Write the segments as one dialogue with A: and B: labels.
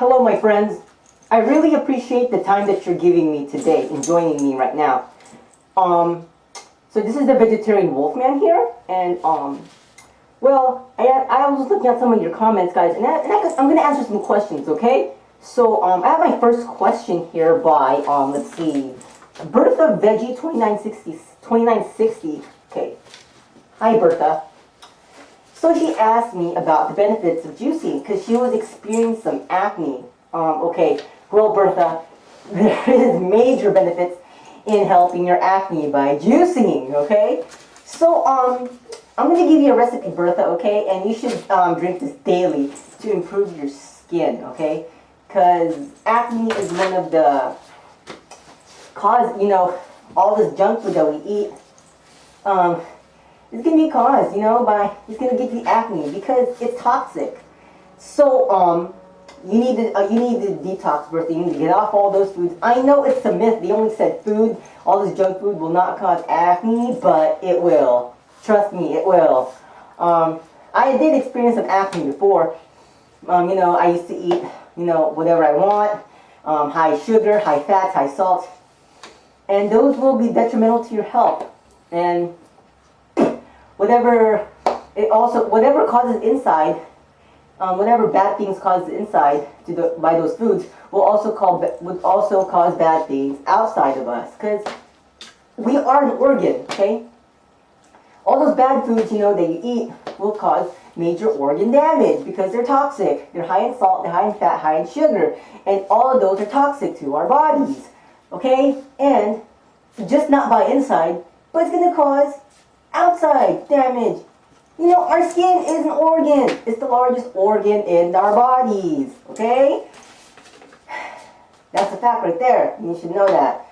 A: Hello, my friends. I really appreciate the time that you're giving me today and joining me right now. So this is the vegetarian Wolfman here, and well, I was looking at some of your comments, guys, and I'm gonna answer some questions, okay? So I have my first question here by let's see, Bertha Veggie 2960. Okay, hi Bertha. So she asked me about the benefits of juicing because she was experiencing some acne. Okay, well Bertha, there is major benefits in helping your acne by juicing, okay? So I'm going to give you a recipe, Bertha, okay? And you should drink this daily to improve your skin, okay? Because acne is one of the cause, all this junk food that we eat, it's going to be caused, by, it's going to get the acne because it's toxic. So, you need to detox, Bertha. You need to get off all those foods. I know it's a myth. They only said food, all this junk food will not cause acne, but it will. Trust me, it will. I did experience some acne before. I used to eat, whatever I want, high sugar, high fats, high salt, and those will be detrimental to your health. And whatever causes inside, whatever bad things cause inside by those foods would also cause bad things outside of us, because we are an organ, okay? All those bad foods, that you eat will cause major organ damage because they're toxic. They're high in salt, they're high in fat, high in sugar, and all of those are toxic to our bodies, okay? And just not by inside, but it's going to cause outside damage. Our skin is an organ. It's the largest organ in our bodies, okay? That's a fact right there. You should know that.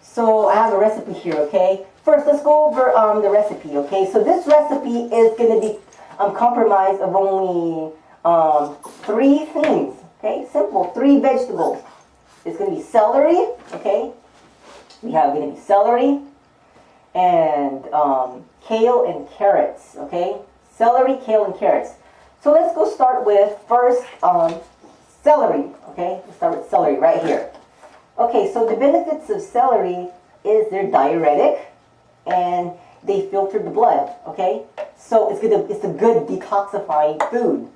A: So I have a recipe here, okay? First, let's go over the recipe, okay? So this recipe is going to be comprised of only 3 things, okay? Simple, 3 vegetables. It's going to be celery, okay? We have going to be celery and kale and carrots, okay? Celery, kale, and carrots. So let's go start with first celery, okay? Let's start with celery right here. Okay, so the benefits of celery is they're diuretic and they filter the blood, okay? So it's a good detoxifying food.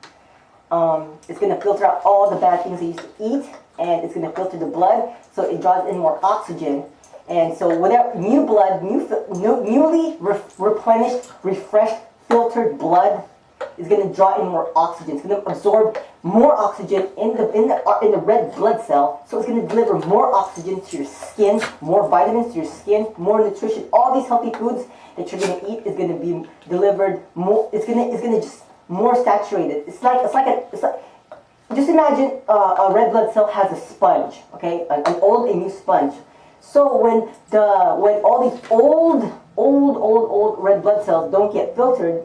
A: It's gonna filter out all the bad things you used to eat, and it's gonna filter the blood, so it draws in more oxygen. And so without new blood, newly replenished, refreshed, filtered blood is going to draw in more oxygen. It's going to absorb more oxygen in the red blood cell. So it's going to deliver more oxygen to your skin, more vitamins to your skin, more nutrition. All these healthy foods that you're going to eat is going to be delivered more. It's going to just more saturated. It's like just imagine a red blood cell has a sponge, okay, an old and new sponge. So when all these old red blood cells don't get filtered,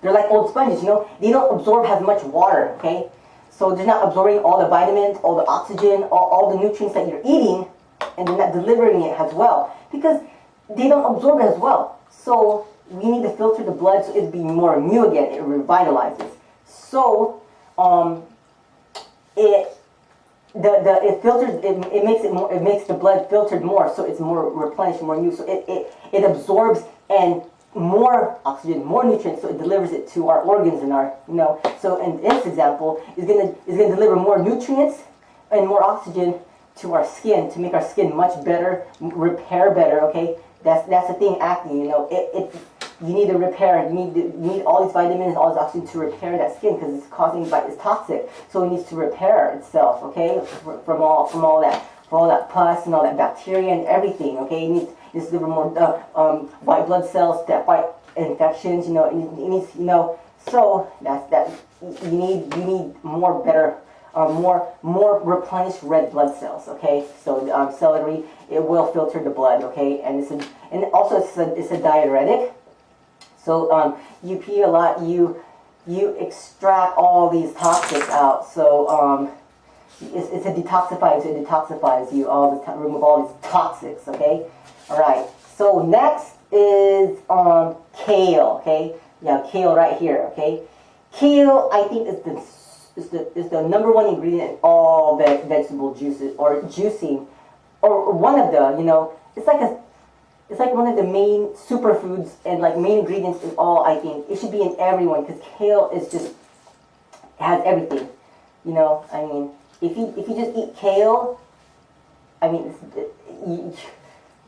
A: they're like old sponges, they don't absorb as much water, okay? So they're not absorbing all the vitamins, all the oxygen, all the nutrients that you're eating, and they're not delivering it as well because they don't absorb it as well. So we need to filter the blood so it'd be more new again. It revitalizes. So it filters. It makes it more. It makes the blood filtered more, so it's more replenished, more new. So it absorbs and more oxygen, more nutrients, so it delivers it to our organs and our So in this example, is gonna deliver more nutrients and more oxygen to our skin to make our skin much better, repair better. Okay, that's the thing. Acne, you need to repair. You need all these vitamins, all this oxygen to repair that skin because it's toxic. So it needs to repair itself. Okay, from all that pus and all that bacteria and everything. Okay, it needs to deliver more white blood cells that fight infections. It needs. So that you need more better. More replenished red blood cells. Okay, so celery, it will filter the blood. Okay, and also it's a diuretic. So you pee a lot, you extract all these toxics out. So it's a detoxifier. So it detoxifies you all the time, remove all these toxics. Okay, all right. So next is kale. Okay, yeah, kale right here. Okay, kale I think is is the number one ingredient in all vegetable juices or juicing, or one of the, it's like one of the main superfoods and like main ingredients in all. I think it should be in everyone because kale is just has everything. I mean, if you just eat kale, I mean,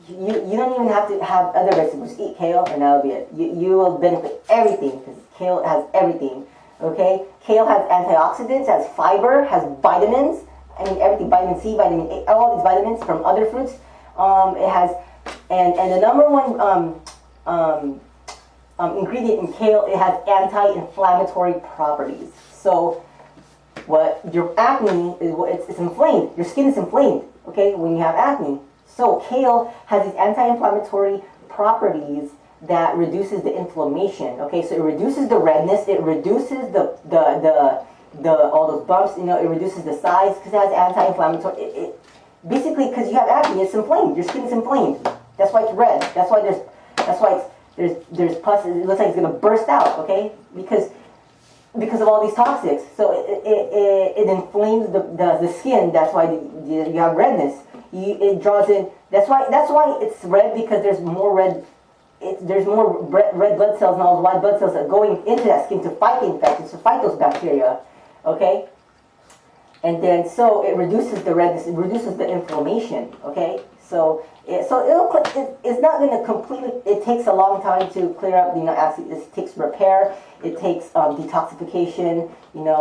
A: you don't even have to have other vegetables. Just eat kale and that'll be it. You will benefit everything because kale has everything. Okay, kale has antioxidants, has fiber, has vitamins. I mean, everything, vitamin C, vitamin A, all these vitamins from other fruits. It has, and the number one ingredient in kale, it has anti-inflammatory properties. So, what your acne is, it's inflamed. Your skin is inflamed. Okay, when you have acne. So kale has these anti-inflammatory properties that reduces the inflammation. Okay, so it reduces the redness. It reduces the all those bumps. It reduces the size because it has anti-inflammatory. It basically, because you have acne, it's inflamed. Your skin is inflamed. That's why it's red. That's why there's pus. It looks like it's gonna burst out. Okay, because of all these toxics. So it inflames the skin. That's why you have redness. It draws in. That's why it's red, because there's more red. There's more red blood cells and all those white blood cells that are going into that skin to fight the infections, to fight those bacteria. Okay. And then so it reduces the redness. It reduces the inflammation. Okay. So it's not going to completely. It takes a long time to clear up. Actually, it takes repair. It takes detoxification. Your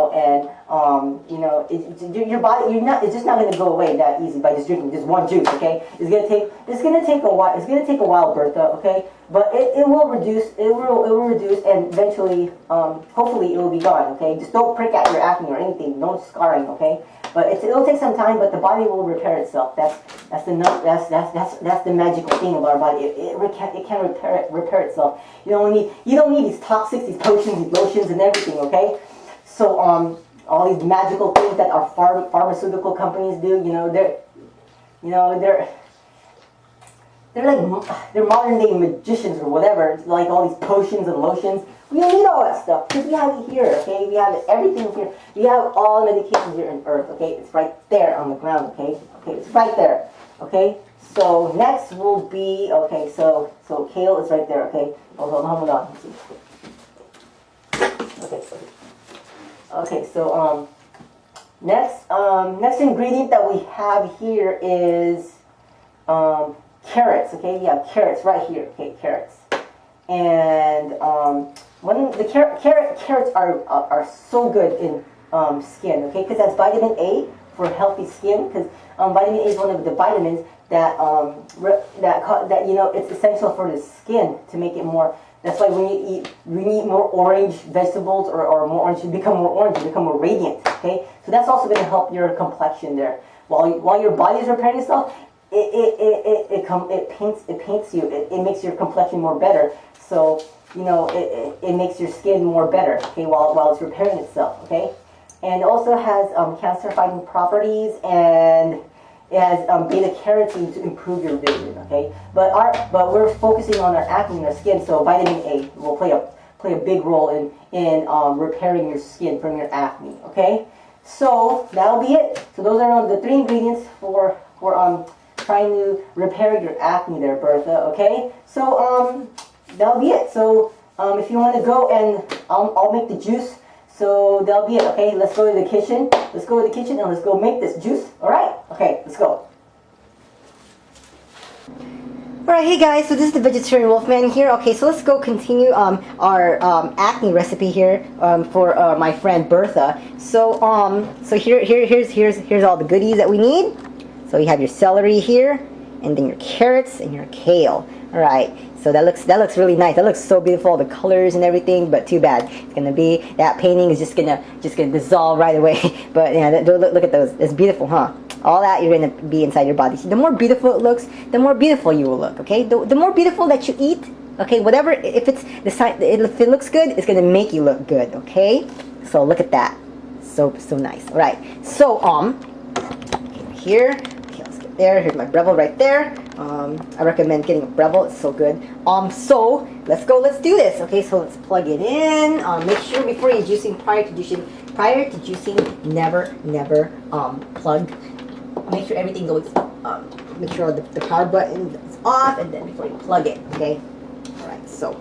A: body. It's just not going to go away that easy by just drinking just one juice. Okay, it's going to take a while. It's going to take a while, Bertha. Okay, but it will reduce. It will reduce, and eventually, hopefully, it will be gone. Okay, just don't prick at your acne or anything. No scarring. Okay. But it'll take some time, but the body will repair itself. That's the magical thing about our body. It can repair itself. You don't need these toxics, these potions, these lotions, and everything. Okay, so all these magical things that our pharmaceutical companies do. They're modern day magicians or whatever. Like all these potions and lotions. We don't need all that stuff because we have it here, okay? We have everything here. We have all medications here on Earth, okay? It's right there on the ground, okay? Okay, it's right there, okay? So next will be, okay, so kale is right there, okay? Hold on. Okay, so next ingredient that we have here is carrots, okay? We have carrots right here, okay? Carrots, and carrots are so good in skin, okay? Because that's vitamin A for healthy skin. Because vitamin A is one of the vitamins that it's essential for the skin to make it more. That's why when you eat more orange vegetables or more orange, you become more orange, you become more radiant. Okay, so that's also going to help your complexion there. While your body is repairing itself, it paints you. It makes your complexion more better. So it makes your skin more better, okay, while it's repairing itself, okay? And it also has cancer-fighting properties, and it has beta-carotene to improve your vision, okay? But we're focusing on our acne and our skin, so vitamin A will play a big role in repairing your skin from your acne, okay? So that'll be it. So those are the 3 ingredients for trying to repair your acne there, Bertha, okay? So that'll be it. So if you want to go, and I'll make the juice. So that'll be it. Okay, let's go to the kitchen. Let's go to the kitchen and let's go make this juice. All right. Okay, let's go. Alright, hey guys, so this is the Vegetarian Wolfman here. Okay, so let's go continue our acne recipe here for my friend Bertha. So here's all the goodies that we need. So you have your celery here, and then your carrots and your kale. Alright, so that looks really nice. That looks so beautiful, the colors and everything, but too bad. It's gonna be, that painting is just gonna dissolve right away. But yeah, look at those. It's beautiful, huh? All that you're gonna be inside your body. So the more beautiful it looks, the more beautiful you will look, okay? The more beautiful that you eat, okay, whatever, if it looks good, it's gonna make you look good, okay? So look at that. So nice. Alright. So here. There, here's my Breville right there. I recommend getting a Breville, it's so good. So let's do this. Okay, so let's plug it in. Make sure before you're juicing, prior to juicing, prior to juicing, never plug. Make sure everything goes. Make sure the power button is off, and then before you plug it. Okay. All right. So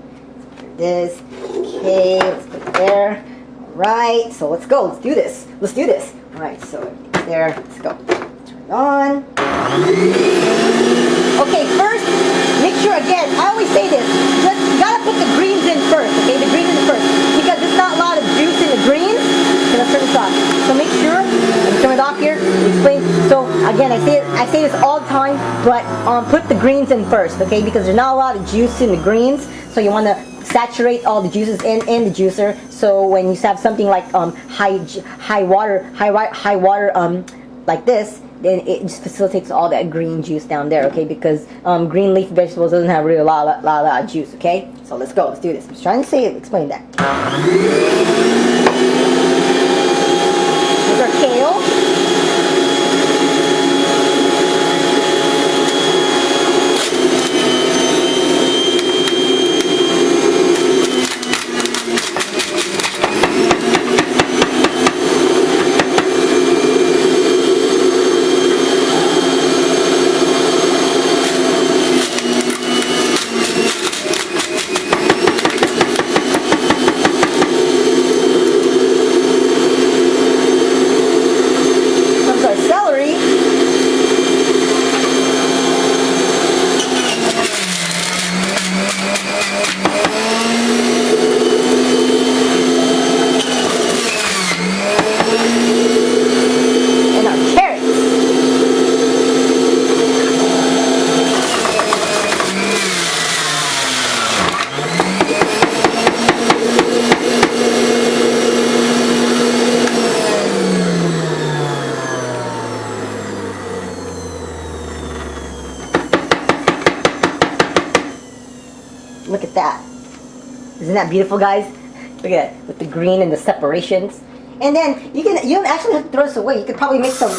A: this. Okay. Let's put it there. All right. So let's go. Let's do this. Let's do this. All right. So everything's there. Let's go. Turn it on. Okay. First, make sure again. I always say this. You gotta put the greens in first. Okay. The greens in first because there's not a lot of juice in the greens. Okay, let's turn this off. So make sure. Let me turn it off here. Explain. So again, I say this all the time, but put the greens in first, okay? Because there's not a lot of juice in the greens, so you want to saturate all the juices in the juicer. So when you have something like high water like this, then it just facilitates all that green juice down there, okay? Because green leaf vegetables doesn't have really a lot of juice, okay? So let's go. Let's do this. I'm just trying to explain that. Here's our kale. Look at that. Isn't that beautiful, guys? Look at that, with the green and the separations. And then you don't actually have to throw this away. You could probably make some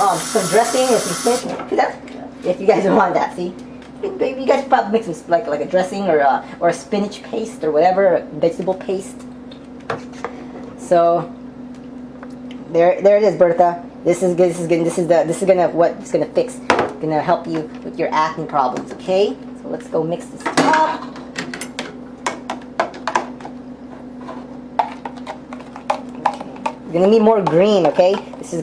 A: dressing or some spinach. See that? If you guys don't want that, see? You guys probably make some like a dressing or a spinach paste or whatever, a vegetable paste. So there it is, Bertha. This is gonna fix, gonna help you with your acne problems. Okay? So let's go mix this up. You're gonna need more green, okay? This is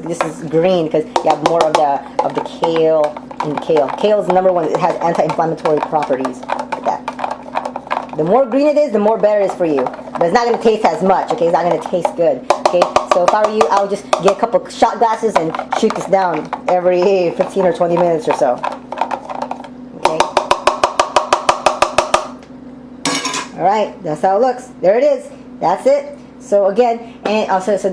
A: green because you have more of the kale in the kale. Kale is the number one. It has anti-inflammatory properties. Look at that. The more green it is, the more better it is for you. But it's not gonna taste as much, okay? It's not gonna taste good, okay? So if I were you, I would just get a couple shot glasses and shoot this down every 15 or 20 minutes or so. Okay. All right, that's how it looks. There it is. That's it. So again, and also these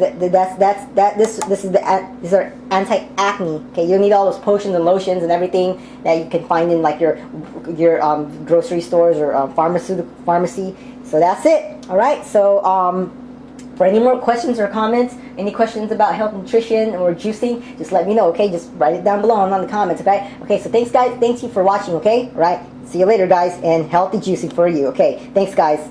A: are anti-acne. Okay, you'll need all those potions and lotions and everything that you can find in like your grocery stores or pharmacy. So that's it. All right. So for any more questions or comments, any questions about health, nutrition, or juicing, just let me know. Okay, just write it down below on the comments. Okay. Okay. So thanks, guys. Thanks you for watching. Okay. All right. See you later, guys, and healthy juicing for you. Okay. Thanks, guys.